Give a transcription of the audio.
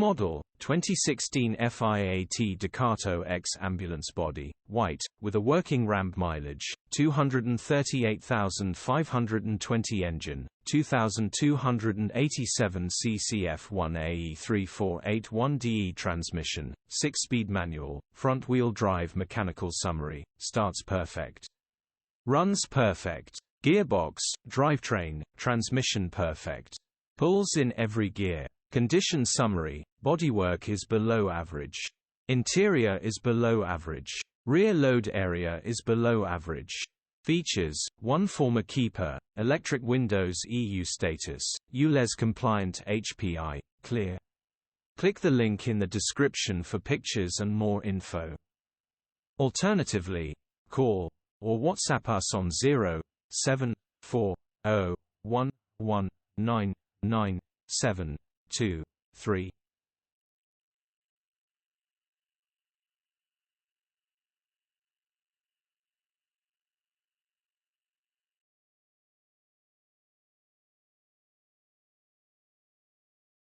model, 2016 FIAT DUCATO X ambulance body, white, with a working ramp mileage, 238,520 engine, 2,287 CCF1AE3481DE transmission, 6-speed manual, front-wheel drive mechanical summary, starts perfect. Runs perfect. Gearbox, drivetrain, transmission perfect. Pulls in every gear. Condition summary, bodywork is below average. Interior is below average. Rear load area is below average. Features, 1 former keeper, electric windows EU status, ULEZ compliant HPI, clear. Click the link in the description for pictures and more info. Alternatively, call or WhatsApp us on 07401199723.